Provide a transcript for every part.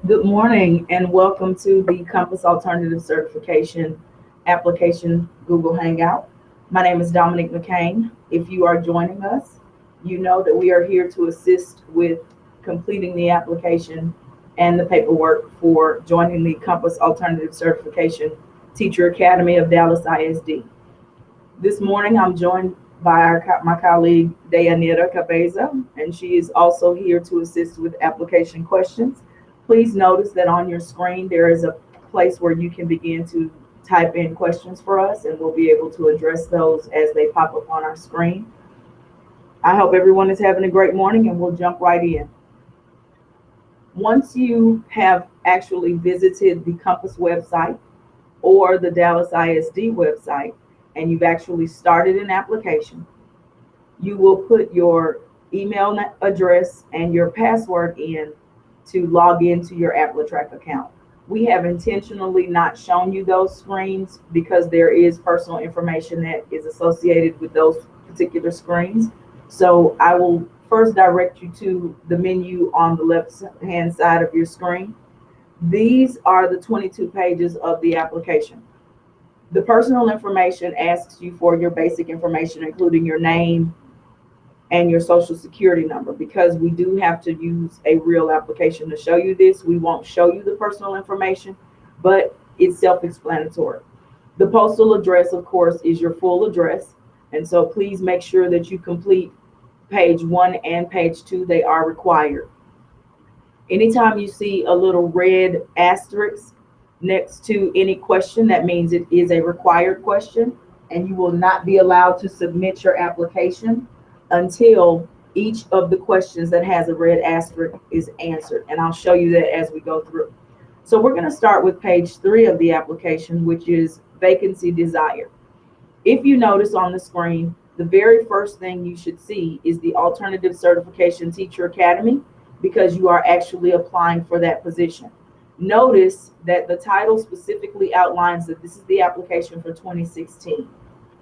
Good morning and welcome to the Compass Alternative Certification Application Google Hangout. My name is Dominique McCain. If you are joining us, you know that we are here to assist with completing the application and the paperwork for joining the Compass Alternative Certification Teacher Academy of Dallas ISD. This morning I'm joined by my colleague Dayanira Cabeza, and she is also here to assist with application questions. Please notice that on your screen there is a place where you can begin to type in questions for us, and we'll be able to address those as they pop up on our screen. I hope everyone is having a great morning, and we'll jump right in. Once you have actually visited the Compass website or the Dallas ISD website, and you've actually started an application, you will put your email address and your password in to log into your AppleTrack account. We have intentionally not shown you those screens because there is personal information that is associated with those particular screens. So I will first direct you to the menu on the left-hand side of your screen. These are the 22 pages of the application. The personal information asks you for your basic information, including your name and your social security number. Because we do have to use a real application to show you this, we won't show you the personal information, but it's self-explanatory. The postal address, of course, is your full address. And so please make sure that you complete page 1 and page 2. They are required. Anytime you see a little red asterisk next to any question, that means it is a required question, and you will not be allowed to submit your application until each of the questions that has a red asterisk is answered. And I'll show you that as we go through. So we're going to start with page 3 of the application, which is vacancy desired. If you notice on the screen, the very first thing you should see is the Alternative Certification Teacher Academy, because you are actually applying for that position. Notice that the title specifically outlines that this is the application for 2016.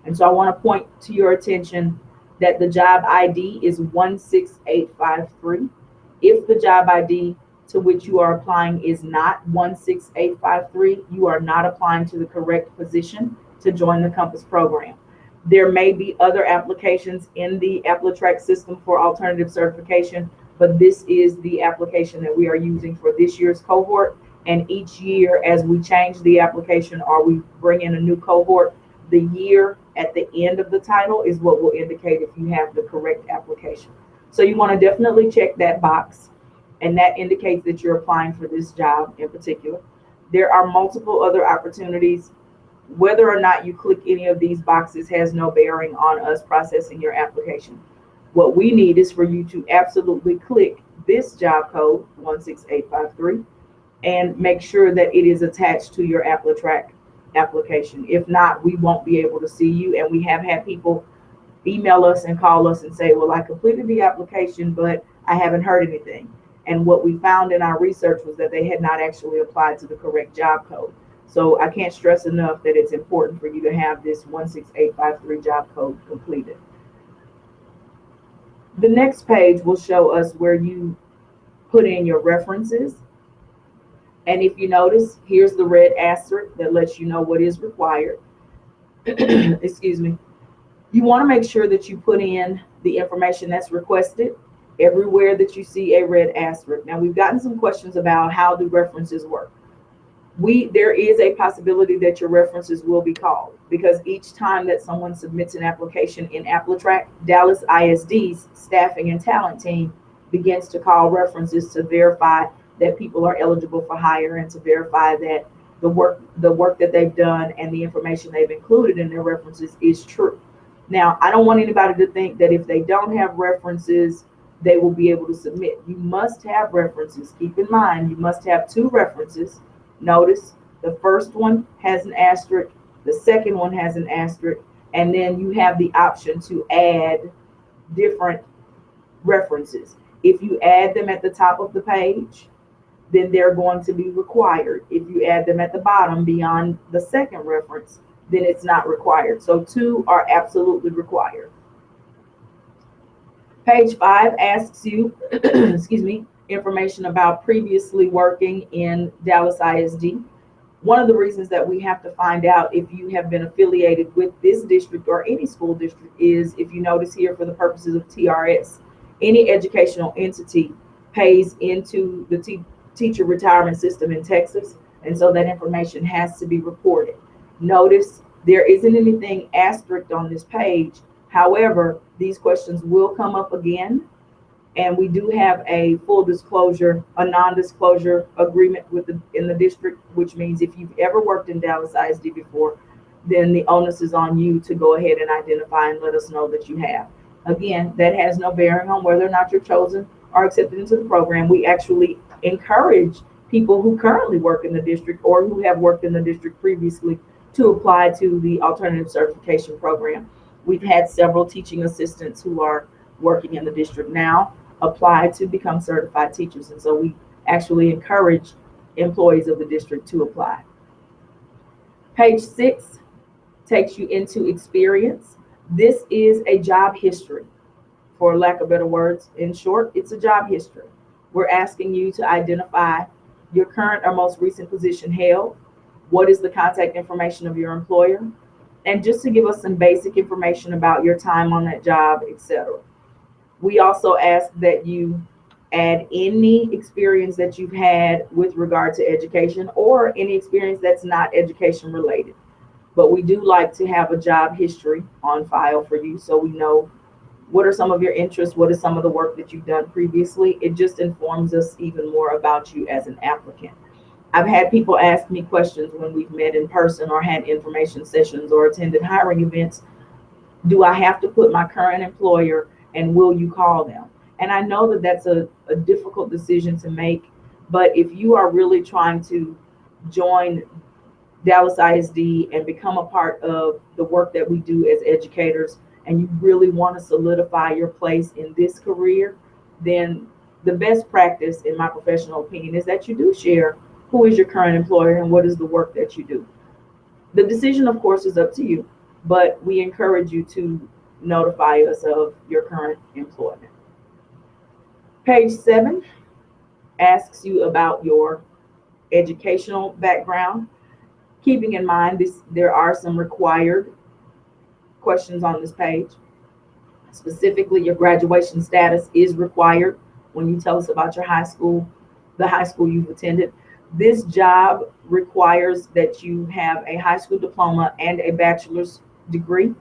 And so I want to point to your attention that the job ID is 16853. If the job ID to which you are applying is not 16853, you are not applying to the correct position to join the Compass program. There may be other applications in the AppleTrack system for alternative certification, but this is the application that we are using for this year's cohort. And each year, as we change the application or we bring in a new cohort, the year at the end of the title is what will indicate if you have the correct application. So you want to definitely check that box, and that indicates that you're applying for this job in particular. There are multiple other opportunities. Whether or not you click any of these boxes has no bearing on us processing your application. What we need is for you to absolutely click this job code 16853 and make sure that it is attached to your AppleTrack application. If not, we won't be able to see you. And we have had people email us and call us and say, well, I completed the application, but I haven't heard anything. And what we found in our research was that they had not actually applied to the correct job code. So I can't stress enough that it's important for you to have this 16853 job code completed. The next page will show us where you put in your references. And if you notice, here's the red asterisk that lets you know what is required. Excuse me. You want to make sure that you put in the information that's requested everywhere that you see a red asterisk. Now, we've gotten some questions about how do references work. There is a possibility that your references will be called, because each time that someone submits an application in AppleTrack, Dallas ISD's staffing and talent team begins to call references to verify that people are eligible for hire and to verify that the work that they've done and the information they've included in their references is true. Now, I don't want anybody to think that if they don't have references, they will be able to submit. You must have references. Keep in mind, you must have 2 references. Notice the first one has an asterisk, the second one has an asterisk, and then you have the option to add different references. If you add them at the top of the page, then they're going to be required. If you add them at the bottom beyond the second reference, then it's not required. So 2 are absolutely required. Page 5 asks you, excuse me, information about previously working in Dallas ISD. One of the reasons that we have to find out if you have been affiliated with this district or any school district is, if you notice here, for the purposes of TRS, any educational entity pays into the teacher retirement system in Texas, and so that information has to be reported. Notice there isn't anything asterisked on this page. However, these questions will come up again, and we do have a full disclosure, a non-disclosure agreement in the district, which means if you've ever worked in Dallas ISD before, then the onus is on you to go ahead and identify and let us know that you have. Again, that has no bearing on whether or not you're chosen or accepted into the program. We actually encourage people who currently work in the district or who have worked in the district previously to apply to the alternative certification program. We've had several teaching assistants who are working in the district now apply to become certified teachers, and so we actually encourage employees of the district to apply. Page 6 takes you into experience. This is a job history, for lack of better words. In short, it's a job history. We're asking you to identify your current or most recent position held, what is the contact information of your employer, and just to give us some basic information about your time on that job, etc. We also ask that you add any experience that you've had with regard to education or any experience that's not education related. But we do like to have a job history on file for you so we know what are some of your interests, what is some of the work that you've done previously. It just informs us even more about you as an applicant. I've had people ask me questions when we've met in person or had information sessions or attended hiring events. Do I have to put my current employer, and will you call them? And I know that that's a difficult decision to make, but if you are really trying to join Dallas ISD and become a part of the work that we do as educators, and you really want to solidify your place in this career, then the best practice, in my professional opinion, is that you do share who is your current employer and what is the work that you do. The decision, of course, is up to you, but we encourage you to notify us of your current employment. Page 7 asks you about your educational background. Keeping in mind there are some required questions on this page. Specifically, your graduation status is required when you tell us about your high school, the high school you've attended. This job requires that you have a high school diploma and a bachelor's degree.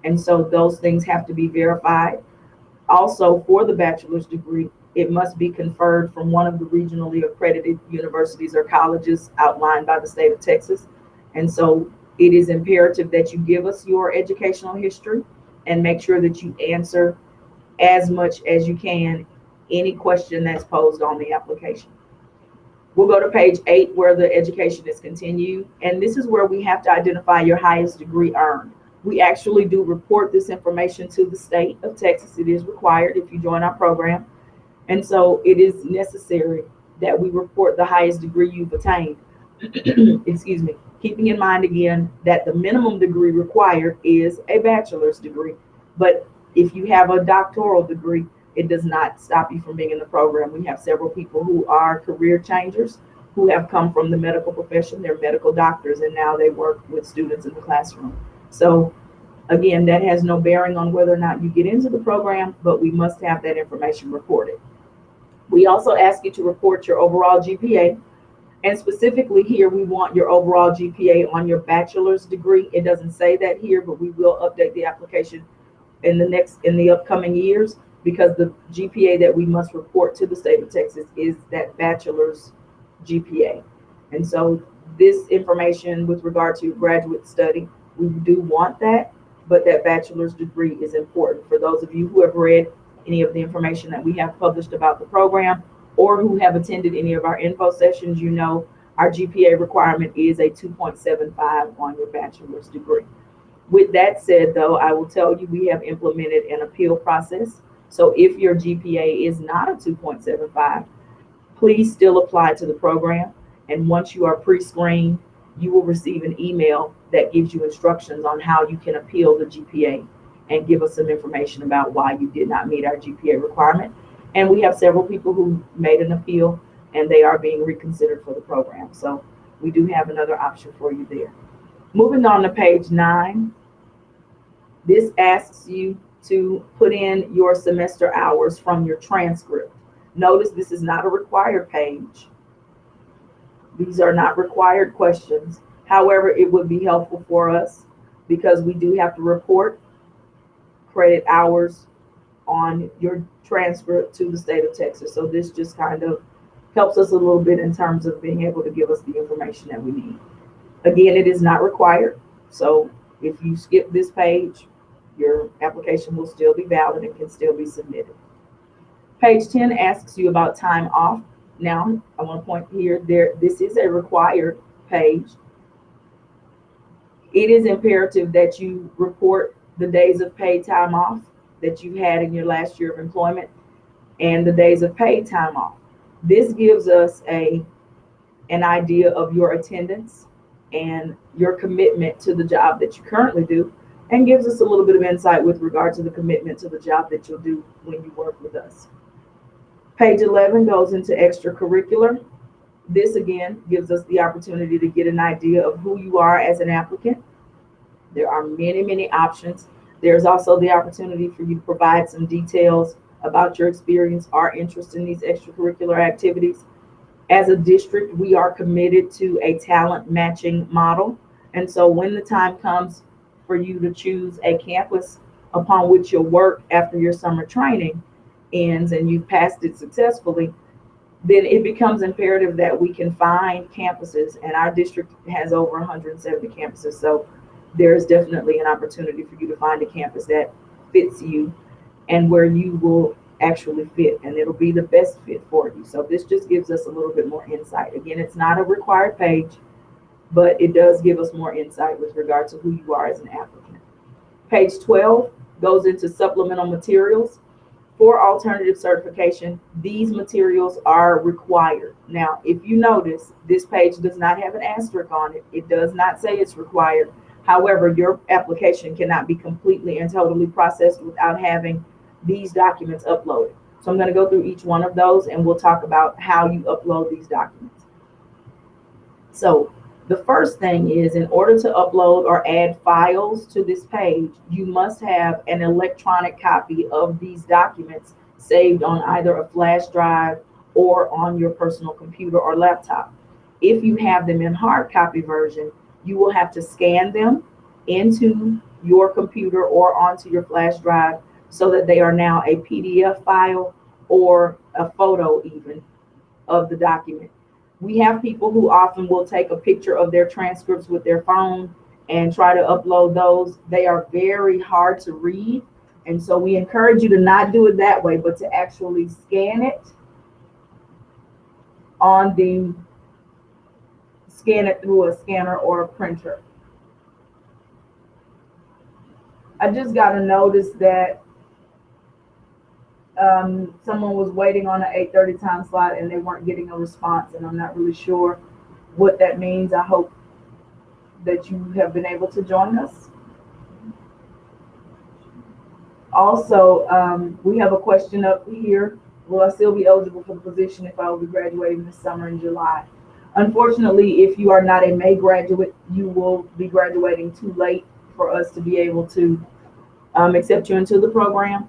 And so those things have to be verified. Also, for the bachelor's degree, it must be conferred from one of the regionally accredited universities or colleges outlined by the state of Texas. And so it is imperative that you give us your educational history and make sure that you answer as much as you can any question that's posed on the application. We'll go to page 8 where the education is continued. And this is where we have to identify your highest degree earned. We actually do report this information to the state of Texas. It is required if you join our program. And so it is necessary that we report the highest degree you've attained. Excuse me. Keeping in mind again that the minimum degree required is a bachelor's degree. But if you have a doctoral degree, it does not stop you from being in the program. We have several people who are career changers who have come from the medical profession. They're medical doctors, and now they work with students in the classroom. So again, that has no bearing on whether or not you get into the program, but we must have that information reported. We also ask you to report your overall GPA. And specifically here, we want your overall GPA on your bachelor's degree. It doesn't say that here, but we will update the application in the upcoming years, because the GPA that we must report to the state of Texas is that bachelor's GPA. And so this information with regard to graduate study, we do want that, but that bachelor's degree is important. For those of you who have read any of the information that we have published about the program, or who have attended any of our info sessions, you know our GPA requirement is a 2.75 on your bachelor's degree. With that said, though, I will tell you we have implemented an appeal process. So if your GPA is not a 2.75, please still apply to the program. And once you are pre-screened, you will receive an email that gives you instructions on how you can appeal the GPA and give us some information about why you did not meet our GPA requirement. And we have several people who made an appeal and they are being reconsidered for the program. So we do have another option for you there. Moving on to page 9, this asks you to put in your semester hours from your transcript. Notice this is not a required page. These are not required questions. However, it would be helpful for us because we do have to report credit hours on your transcript to the state of Texas. So this just kind of helps us a little bit in terms of being able to give us the information that we need. Again, it is not required. So if you skip this page, your application will still be valid and can still be submitted. Page 10 asks you about time off. Now, I want to point here, this is a required page. It is imperative that you report the days of paid time off that you had in your last year of employment and the days of paid time off. This gives us an idea of your attendance and your commitment to the job that you currently do, and gives us a little bit of insight with regard to the commitment to the job that you'll do when you work with us. Page 11 goes into extracurricular. This again gives us the opportunity to get an idea of who you are as an applicant. There are many, many options. There's also the opportunity for you to provide some details about your experience or interest in these extracurricular activities. As a district, we are committed to a talent matching model. And so when the time comes for you to choose a campus upon which you'll work after your summer training ends and you've passed it successfully, then it becomes imperative that we can find campuses, and our district has over 170 campuses. So there's definitely an opportunity for you to find a campus that fits you and where you will actually fit, and it'll be the best fit for you. So this just gives us a little bit more insight. Again, it's not a required page, but it does give us more insight with regard to who you are as an applicant. Page 12 goes into supplemental materials. For alternative certification, these materials are required. Now, if you notice, this page does not have an asterisk on it. It does not say it's required. However, your application cannot be completely and totally processed without having these documents uploaded. So I'm going to go through each one of those and we'll talk about how you upload these documents. So the first thing is, in order to upload or add files to this page, you must have an electronic copy of these documents saved on either a flash drive or on your personal computer or laptop. If you have them in hard copy version, you will have to scan them into your computer or onto your flash drive so that they are now a PDF file or a photo even of the document. We have people who often will take a picture of their transcripts with their phone and try to upload those. They are very hard to read. And so we encourage you to not do it that way, but to actually scan it through a scanner or a printer. I just got a notice that someone was waiting on an 8:30 time slot and they weren't getting a response, and I'm not really sure what that means. I hope that you have been able to join us. Also, we have a question up here. Will I still be eligible for the position if I will be graduating this summer in July? Unfortunately, if you are not a May graduate, you will be graduating too late for us to be able to accept you into the program.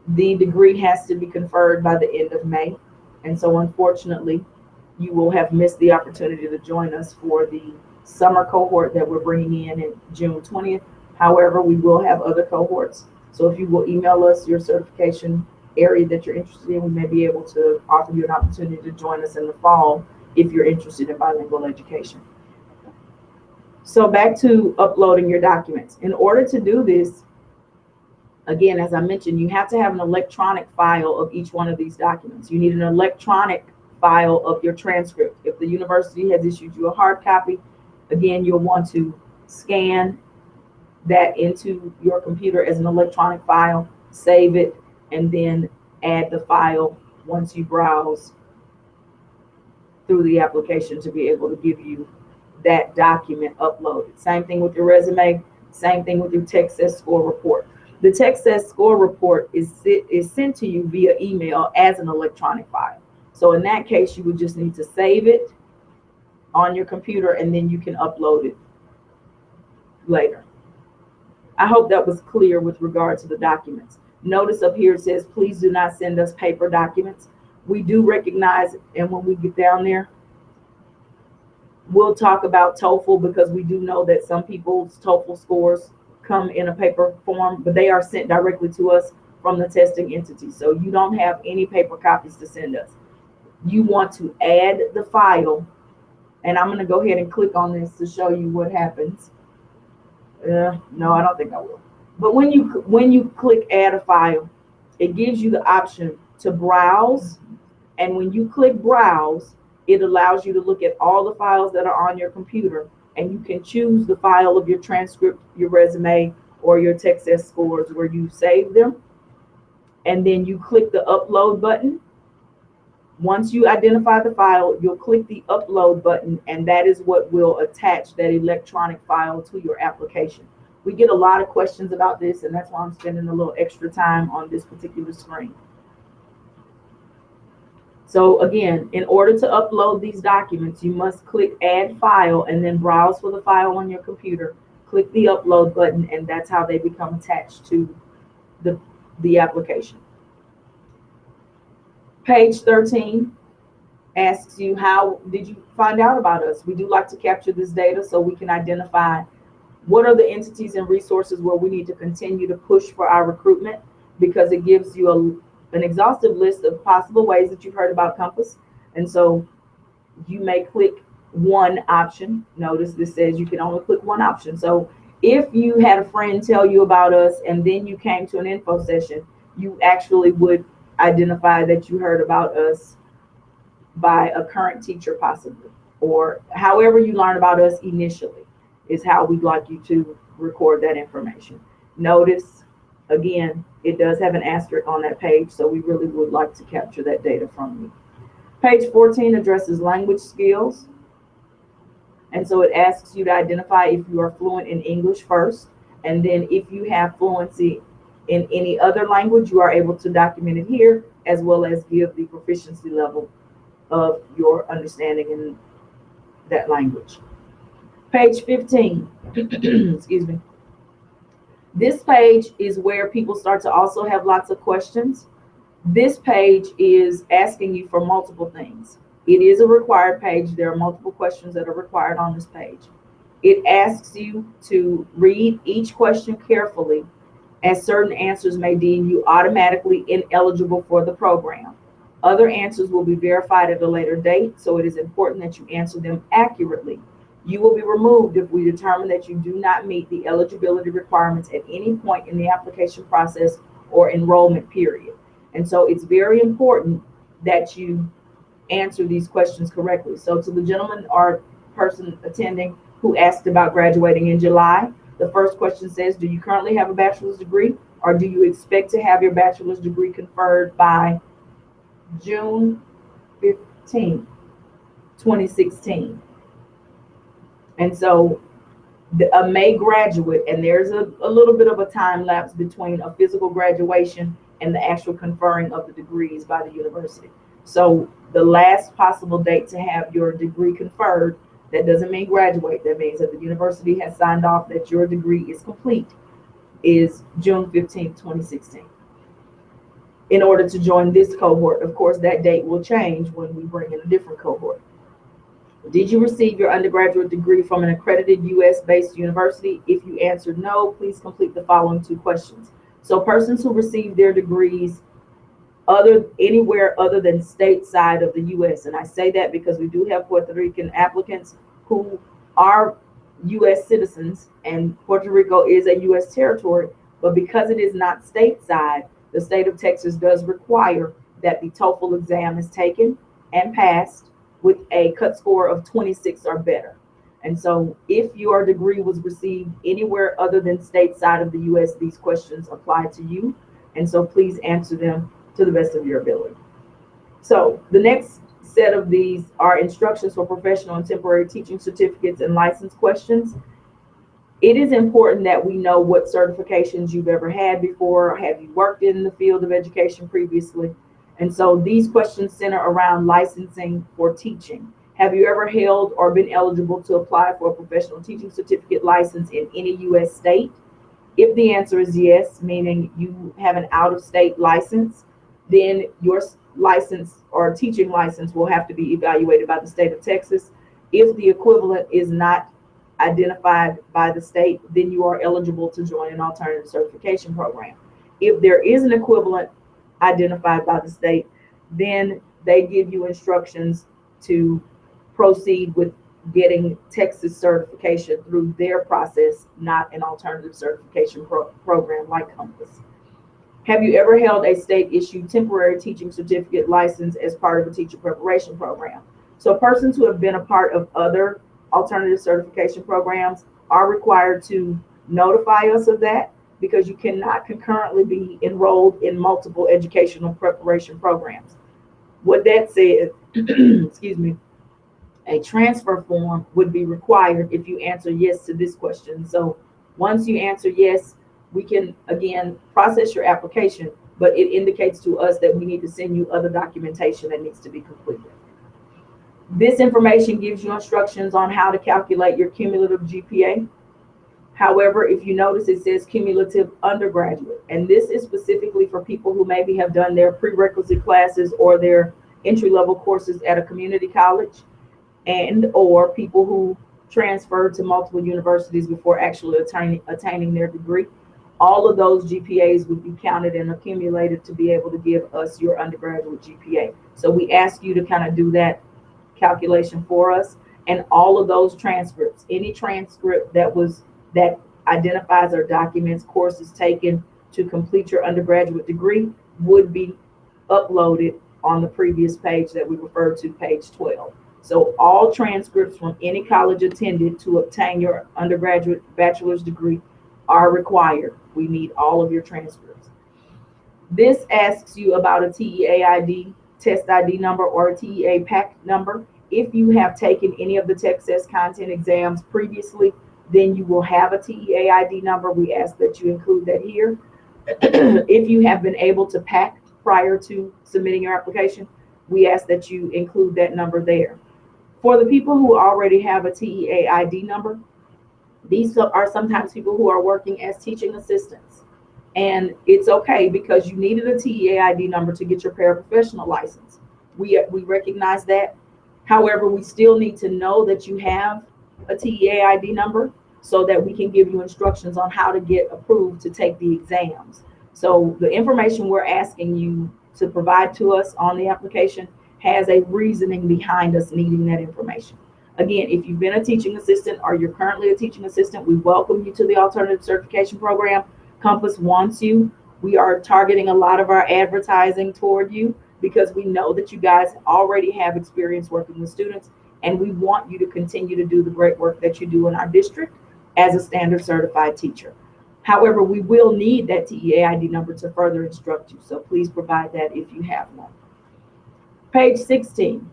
The degree has to be conferred by the end of May. And so unfortunately, you will have missed the opportunity to join us for the summer cohort that we're bringing in June 20th. However, we will have other cohorts. So if you will email us your certification area that you're interested in, we may be able to offer you an opportunity to join us in the fall if you're interested in bilingual education. So back to uploading your documents. In order to do this, again, as I mentioned, you have to have an electronic file of each one of these documents. You need an electronic file of your transcript. If the university has issued you a hard copy, again, you'll want to scan that into your computer as an electronic file, save it, and then add the file once you browse through the application to be able to give you that document uploaded. Same thing with your resume, same thing with your Texas score report. The Texas score report is sent to you via email as an electronic file. So in that case, you would just need to save it on your computer, and then you can upload it later. I hope that was clear with regard to the documents. Notice up here it says, please do not send us paper documents. We do recognize, and when we get down there, we'll talk about TOEFL, because we do know that some people's TOEFL scores come in a paper form, but they are sent directly to us from the testing entity. So you don't have any paper copies to send us. You want to add the file, and I'm going to go ahead and click on this to show you what happens. No, I don't think I will. But when you click add a file, it gives you the option to browse. And when you click browse, it allows you to look at all the files that are on your computer, and you can choose the file of your transcript, your resume, or your Texas scores where you save them. And then you click the upload button. Once you identify the file, you'll click the upload button, and that is what will attach that electronic file to your application. We get a lot of questions about this, and that's why I'm spending a little extra time on this particular screen. So again, in order to upload these documents, you must click add file and then browse for the file on your computer, click the upload button, and that's how they become attached to the application. Page 13 asks you, how did you find out about us? We do like to capture this data so we can identify what are the entities and resources where we need to continue to push for our recruitment, because it gives you an exhaustive list of possible ways that you've heard about Compass. And so you may click one option. Notice this says you can only click one option. So if you had a friend tell you about us and then you came to an info session, you actually would identify that you heard about us by a current teacher possibly, or however you learn about us initially is how we'd like you to record that information. Notice again, it does have an asterisk on that page, so we really would like to capture that data from you. Page 14 addresses language skills. And so it asks you to identify if you are fluent in English first, and then if you have fluency in any other language, you are able to document it here, as well as give the proficiency level of your understanding in that language. Page 15, excuse me. This page is where people start to also have lots of questions. This page is asking you for multiple things. It is a required page. There are multiple questions that are required on this page. It asks you to read each question carefully, as certain answers may deem you automatically ineligible for the program. Other answers will be verified at a later date, so it is important that you answer them accurately. You will be removed if we determine that you do not meet the eligibility requirements at any point in the application process or enrollment period. And so it's very important that you answer these questions correctly. So to the gentleman or person attending who asked about graduating in July, the first question says, do you currently have a bachelor's degree, or do you expect to have your bachelor's degree conferred by June 15, 2016? And so a May graduate, and there's a little bit of a time lapse between a physical graduation and the actual conferring of the degrees by the university. So the last possible date to have your degree conferred, that doesn't mean graduate, that means that the university has signed off that your degree is complete, is June 15, 2016. In order to join this cohort, of course, that date will change when we bring in a different cohort. Did you receive your undergraduate degree from an accredited US-based university? If you answered no, please complete the following 2 questions. So persons who receive their degrees anywhere other than stateside of the US, and I say that because we do have Puerto Rican applicants who are US citizens, and Puerto Rico is a US territory, but because it is not stateside, the state of Texas does require that the TOEFL exam is taken and passed with a cut score of 26 or better. And so if your degree was received anywhere other than stateside of the US, these questions apply to you. And so please answer them to the best of your ability. So the next set of these are instructions for professional and temporary teaching certificates and license questions. It is important that we know what certifications you've ever had before. Have you worked in the field of education previously? And so these questions center around licensing for teaching. Have you ever held or been eligible to apply for a professional teaching certificate license in any U.S. state? If the answer is yes, meaning you have an out-of-state license, then your license or teaching license will have to be evaluated by the state of Texas. If the equivalent is not identified by the state, then you are eligible to join an alternative certification program. If there is an equivalent identified by the state, then they give you instructions to proceed with getting Texas certification through their process, not an alternative certification program like Compass. Have you ever held a state-issued temporary teaching certificate license as part of a teacher preparation program? So persons who have been a part of other alternative certification programs are required to notify us of that, because you cannot concurrently be enrolled in multiple educational preparation programs. What that says, excuse me, a transfer form would be required if you answer yes to this question. So once you answer yes, we can again process your application, but it indicates to us that we need to send you other documentation that needs to be completed. This information gives you instructions on how to calculate your cumulative GPA. However, if you notice, it says cumulative undergraduate, and this is specifically for people who maybe have done their prerequisite classes or their entry-level courses at a community college, and or people who transferred to multiple universities before actually attaining their degree. All of those GPAs would be counted and accumulated to be able to give us your undergraduate GPA. So we ask you to kind of do that calculation for us, and all of those transcripts, any transcript that identifies or documents courses taken to complete your undergraduate degree would be uploaded on the previous page that we referred to, page 12. So all transcripts from any college attended to obtain your undergraduate bachelor's degree are required. We need all of your transcripts. This asks you about a TEA ID, test ID number, or a TEA PAC number. If you have taken any of the Texas content exams previously, then you will have a TEA ID number. We ask that you include that here. If you have been able to PAC prior to submitting your application, we ask that you include that number there. For the people who already have a TEA ID number, these are sometimes people who are working as teaching assistants. And it's okay, because you needed a TEA ID number to get your paraprofessional license. We recognize that. However, we still need to know that you have a TEA ID number so that we can give you instructions on how to get approved to take the exams. So the information we're asking you to provide to us on the application has a reasoning behind us needing that information. Again, if you've been a teaching assistant or you're currently a teaching assistant, we welcome you to the alternative certification program. Compass wants you. We are targeting a lot of our advertising toward you because we know that you guys already have experience working with students, and we want you to continue to do the great work that you do in our district as a standard certified teacher. However, we will need that TEA ID number to further instruct you, so please provide that if you have one. Page 16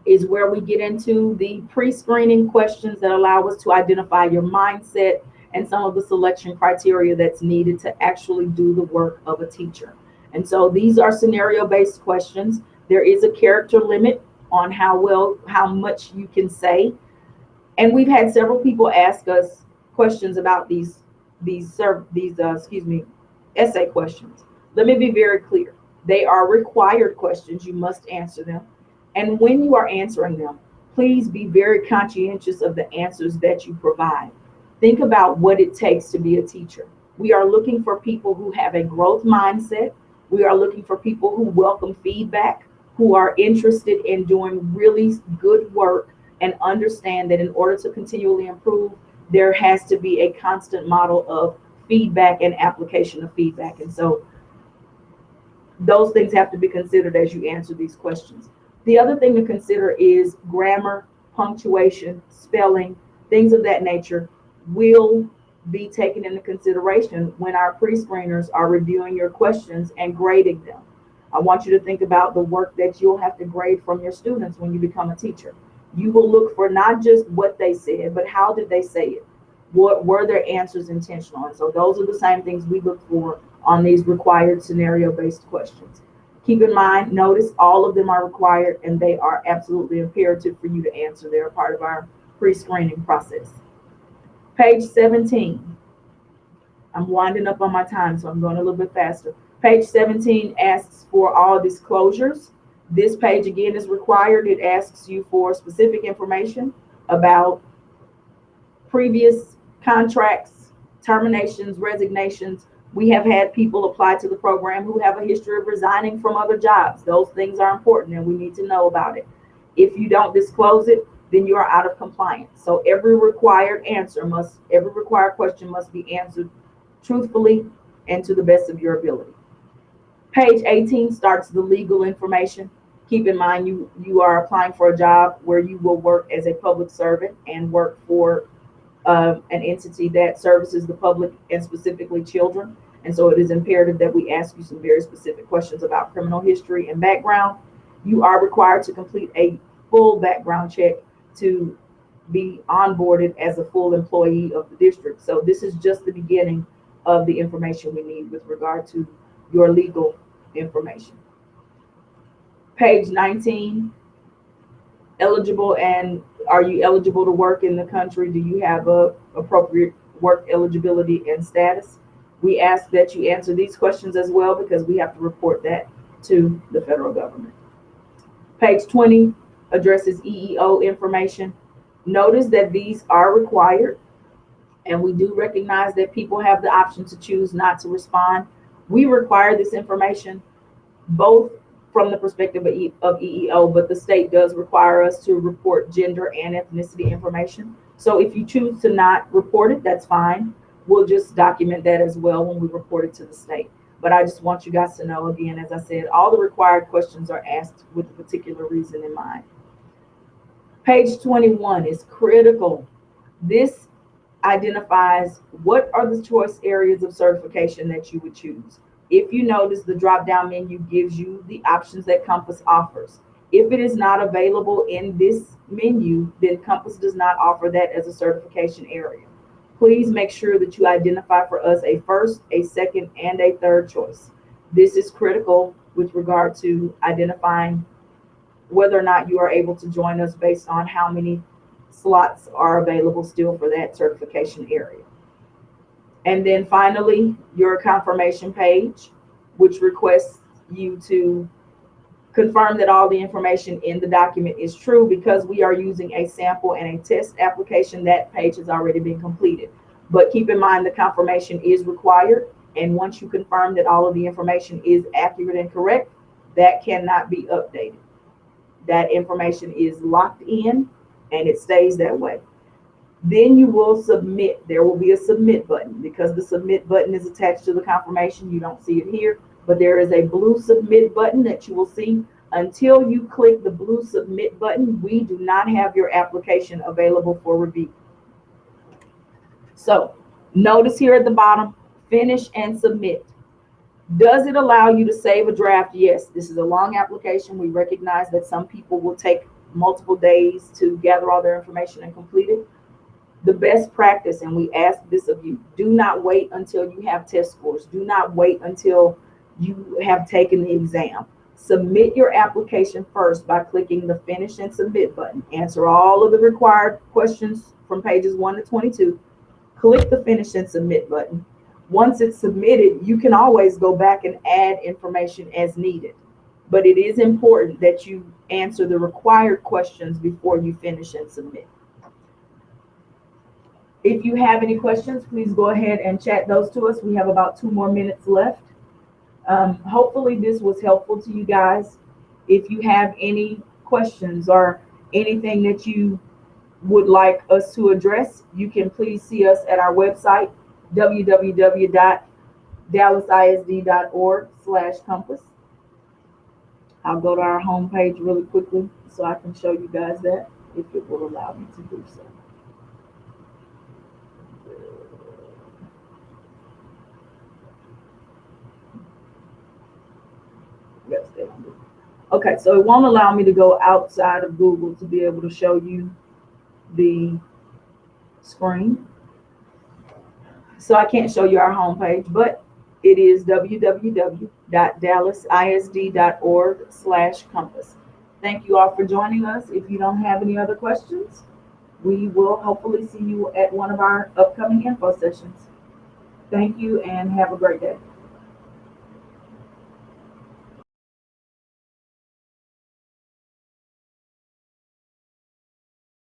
is where we get into the pre-screening questions that allow us to identify your mindset and some of the selection criteria that's needed to actually do the work of a teacher. And so these are scenario-based questions. There is a character limit on how much you can say. And we've had several people ask us questions about these essay questions. Let me be very clear. They are required questions. You must answer them. And when you are answering them, please be very conscientious of the answers that you provide. Think about what it takes to be a teacher. We are looking for people who have a growth mindset. We are looking for people who welcome feedback, who are interested in doing really good work and understand that in order to continually improve, there has to be a constant model of feedback and application of feedback. And so those things have to be considered as you answer these questions. The other thing to consider is grammar, punctuation, spelling, things of that nature will be taken into consideration when our pre-screeners are reviewing your questions and grading them. I want you to think about the work that you'll have to grade from your students when you become a teacher. You will look for not just what they said, but how did they say it? What were their answers intentional? And so those are the same things we look for on these required scenario-based questions. Keep in mind, notice all of them are required and they are absolutely imperative for you to answer. They're a part of our pre-screening process. Page 17. I'm winding up on my time, so I'm going a little bit faster. Page 17 asks for all disclosures. This page again is required. It asks you for specific information about previous contracts, terminations, resignations. We have had people apply to the program who have a history of resigning from other jobs. Those things are important and we need to know about it. If you don't disclose it, then you are out of compliance. So every required question must be answered truthfully and to the best of your ability. Page 18 starts the legal information. Keep in mind you are applying for a job where you will work as a public servant and work for an entity that services the public and specifically children. And so it is imperative that we ask you some very specific questions about criminal history and background. You are required to complete a full background check to be onboarded as a full employee of the district. So this is just the beginning of the information we need with regard to your legal information. Page 19, eligible, and are you eligible to work in the country? Do you have a appropriate work eligibility and status? We ask that you answer these questions as well because we have to report that to the federal government. Page 20 addresses EEO information. Notice that these are required, and we do recognize that people have the option to choose not to respond. We require this information both from the perspective of EEO, but the state does require us to report gender and ethnicity information. So if you choose to not report it, that's fine. We'll just document that as well when we report it to the state. But I just want you guys to know, again, as I said, all the required questions are asked with a particular reason in mind. Page 21 is critical. This identifies what are the choice areas of certification that you would choose. If you notice, the drop-down menu gives you the options that Compass offers. If it is not available in this menu, then Compass does not offer that as a certification area. Please make sure that you identify for us a first, a second, and a third choice. This is critical with regard to identifying whether or not you are able to join us based on how many slots are available still for that certification area. And then finally, your confirmation page, which requests you to confirm that all the information in the document is true. Because we are using a sample and a test application, that page has already been completed. But keep in mind the confirmation is required. And once you confirm that all of the information is accurate and correct, that cannot be updated. That information is locked in and it stays that way. Then you will submit. There will be a submit button. Because the submit button is attached to the confirmation, you don't see it here, but there is a blue submit button that you will see. Until you click the blue submit button, we do not have your application available for review. So notice here at the bottom, finish and submit. Does it allow you to save a draft? Yes. This is a long application. We recognize that some people will take multiple days to gather all their information and complete it. The best practice, and we ask this of you, do not wait until you have test scores. Do not wait until you have taken the exam. Submit your application first by clicking the finish and submit button. Answer all of the required questions from pages 1 to 22. Click the finish and submit button. Once it's submitted, you can always go back and add information as needed. But it is important that you answer the required questions before you finish and submit. If you have any questions, please go ahead and chat those to us. We have about 2 more minutes left. Hopefully this was helpful to you guys. If you have any questions or anything that you would like us to address, you can please see us at our website, www.dallasisd.org/compass. I'll go to our homepage really quickly so I can show you guys that, if it will allow me to do so. Okay, so it won't allow me to go outside of Google to be able to show you the screen. So I can't show you our homepage, but it is www.dallasisd.org/compass. Thank you all for joining us. If you don't have any other questions, we will hopefully see you at one of our upcoming info sessions. Thank you and have a great day.